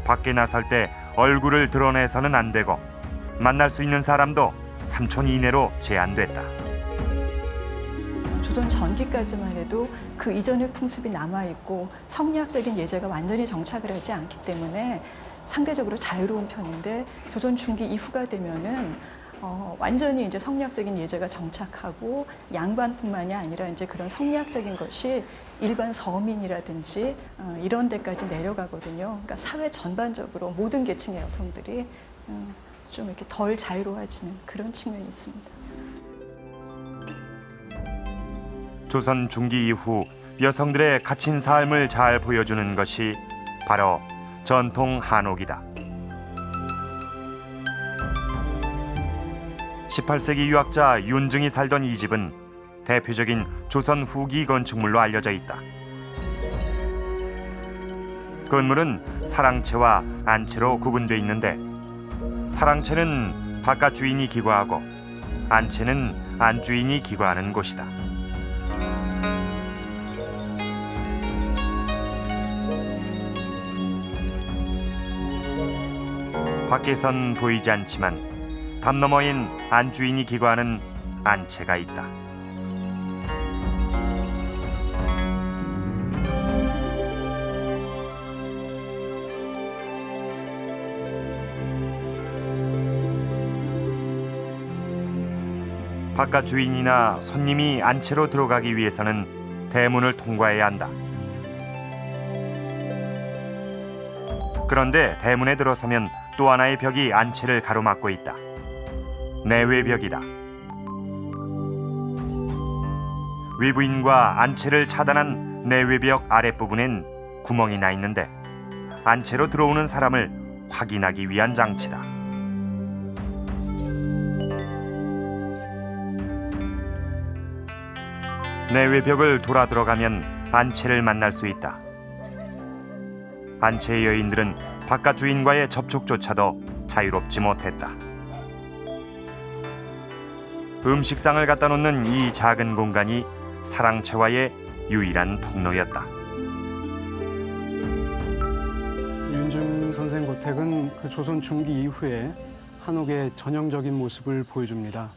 밖에 나설 때 얼굴을 드러내서는 안 되고 만날 수 있는 사람도 3촌 이내로 제한됐다. 조선 전기까지만 해도 그 이전의 풍습이 남아있고 성리학적인 예제가 완전히 정착을 하지 않기 때문에 상대적으로 자유로운 편인데, 조선 중기 이후가 되면은 완전히 이제 성리학적인 예제가 정착하고 양반뿐만이 아니라 이제 그런 성리학적인 것이 일반 서민이라든지 이런 데까지 내려가거든요. 그러니까 사회 전반적으로 모든 계층의 여성들이 좀 이렇게 덜 자유로워지는 그런 측면이 있습니다. 조선 중기 이후 여성들의 갇힌 삶을 잘 보여주는 것이 바로 전통 한옥이다. 18세기 유학자 윤증이 살던 이 집은 대표적인 조선 후기 건축물로 알려져 있다. 건물은 사랑채와 안채로 구분돼 있는데, 사랑채는 바깥 주인이 기과하고 안채는 안 주인이 기과하는 곳이다. 밖에선 보이지 않지만 담 너머엔 안주인이 기거하는 안채가 있다. 바깥 주인이나 손님이 안채로 들어가기 위해서는 대문을 통과해야 한다. 그런데 대문에 들어서면 또 하나의 벽이 안채를 가로막고 있다. 내외벽이다. 외부인과 안채를 차단한 내외벽 아랫부분엔 구멍이 나 있는데 안채로 들어오는 사람을 확인하기 위한 장치다. 내외벽을 돌아 들어가면 안채를 만날 수 있다. 안채의 여인들은 바깥 주인과의 접촉조차도 자유롭지 못했다. 음식상을 갖다 놓는 이 작은 공간이 사랑채와의 유일한 통로였다. 윤중 선생 고택은 그 조선 중기 이후에 한옥의 전형적인 모습을 보여줍니다.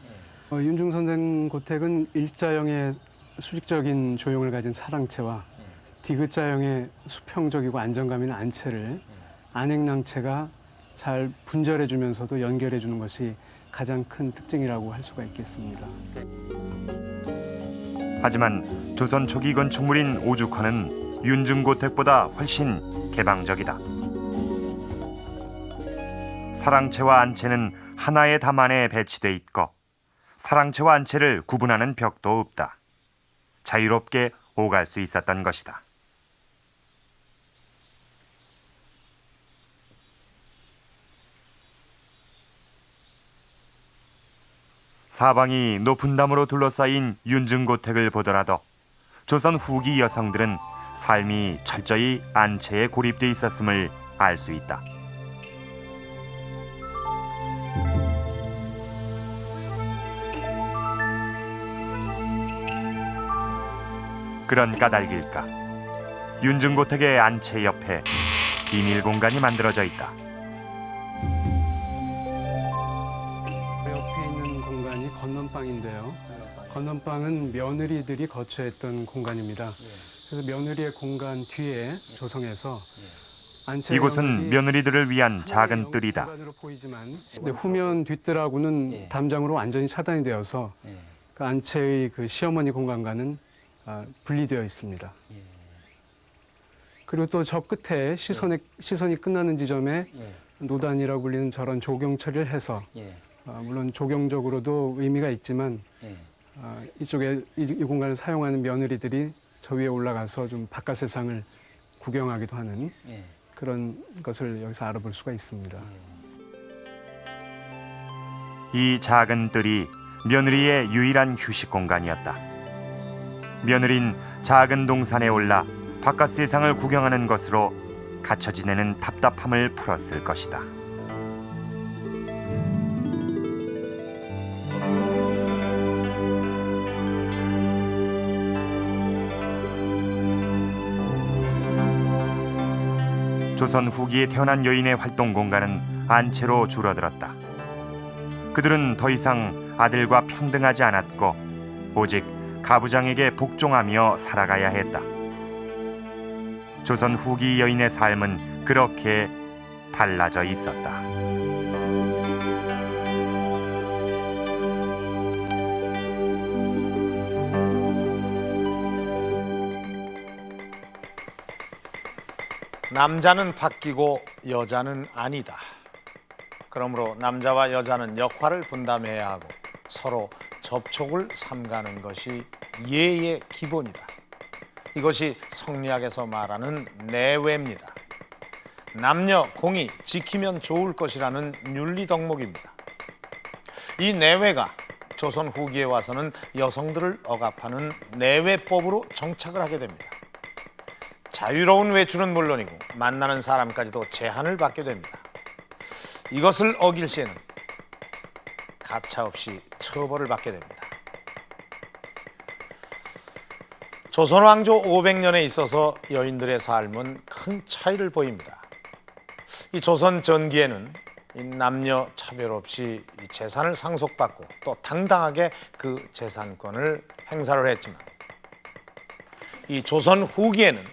윤중 선생 고택은 일자형의 수직적인 조형을 가진 사랑채와 디귿자형의 수평적이고 안정감 있는 안채를 안행낭채가 잘 분절해주면서도 연결해주는 것이 가장 큰 특징이라고 할 수가 있겠습니다. 하지만 조선 초기 건축물인 오죽헌은 윤중고택보다 훨씬 개방적이다. 사랑채와 안채는 하나의 담 안에 배치돼 있고 사랑채와 안채를 구분하는 벽도 없다. 자유롭게 오갈 수 있었던 것이다. 사방이 높은 담으로 둘러싸인 윤중고택을 보더라도 조선 후기 여성들은 삶이 철저히 안채에 고립돼 있었음을 알 수 있다. 그런 까닭일까? 윤중고택의 안채 옆에 비밀 공간이 만들어져 있다. 옆에 있는 공간이 건넌방인데요. 건넌방은 며느리들이 거처했던 공간입니다. 그래서 며느리의 공간 뒤에 조성해서 이곳은 며느리들을 위한 작은 뜰이다. 근데 후면 뒷뜰하고는 담장으로 완전히 차단이 되어서 그 안채의 그 시어머니 공간과는 분리되어 있습니다. 그리고 또 저 끝에 시선이 끝나는 지점에 노단이라고 불리는 저런 조경 처리를 해서 물론 조경적으로도 의미가 있지만 이쪽에 이 공간을 사용하는 며느리들이 저 위에 올라가서 좀 바깥 세상을 구경하기도 하는 그런 것을 여기서 알아볼 수가 있습니다. 이 작은 뜰이 며느리의 유일한 휴식 공간이었다. 며느린 작은 동산에 올라 바깥 세상을 구경하는 것으로 갇혀 지내는 답답함을 풀었을 것이다. 조선 후기에 태어난 여인의 활동 공간은 안채로 줄어들었다. 그들은 더 이상 아들과 평등하지 않았고 오직 가부장에게 복종하며 살아가야 했다. 조선 후기 여인의 삶은 그렇게 달라져 있었다. 남자는 바뀌고 여자는 아니다. 그러므로 남자와 여자는 역할을 분담해야 하고 서로 접촉을 삼가는 것이 예의 기본이다. 이것이 성리학에서 말하는 내외입니다. 남녀 공히 지키면 좋을 것이라는 윤리 덕목입니다. 이 내외가 조선 후기에 와서는 여성들을 억압하는 내외법으로 정착을 하게 됩니다. 자유로운 외출은 물론이고 만나는 사람까지도 제한을 받게 됩니다. 이것을 어길 시에는 가차없이 처벌을 받게 됩니다. 조선 왕조 500년에 있어서 여인들의 삶은 큰 차이를 보입니다. 이 조선 전기에는 이 남녀 차별 없이 이 재산을 상속받고 또 당당하게 그 재산권을 행사를 했지만 이 조선 후기에는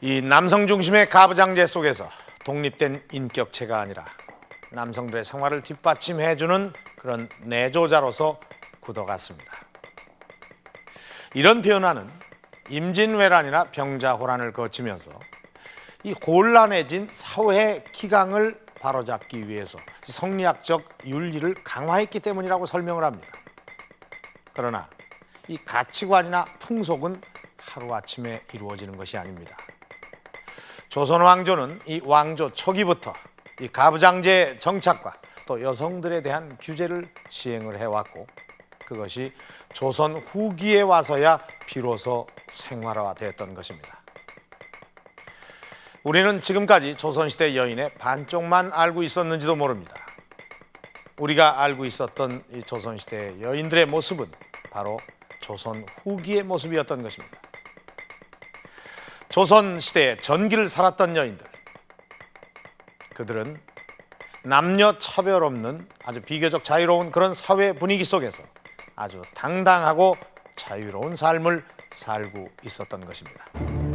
이 남성 중심의 가부장제 속에서 독립된 인격체가 아니라 남성들의 생활을 뒷받침해주는 그런 내조자로서 굳어갔습니다. 이런 변화는 임진왜란이나 병자호란을 거치면서 이 곤란해진 사회 기강을 바로잡기 위해서 성리학적 윤리를 강화했기 때문이라고 설명을 합니다. 그러나 이 가치관이나 풍속은 하루아침에 이루어지는 것이 아닙니다. 조선 왕조는 이 왕조 초기부터 이 가부장제 정착과 또 여성들에 대한 규제를 시행을 해왔고 그것이 조선 후기에 와서야 비로소 생활화됐던 것입니다. 우리는 지금까지 조선시대 여인의 반쪽만 알고 있었는지도 모릅니다. 우리가 알고 있었던 이 조선시대 여인들의 모습은 바로 조선 후기의 모습이었던 것입니다. 조선시대의 전기를 살았던 여인들, 그들은 남녀 차별 없는 아주 비교적 자유로운 그런 사회 분위기 속에서 아주 당당하고 자유로운 삶을 살고 있었던 것입니다.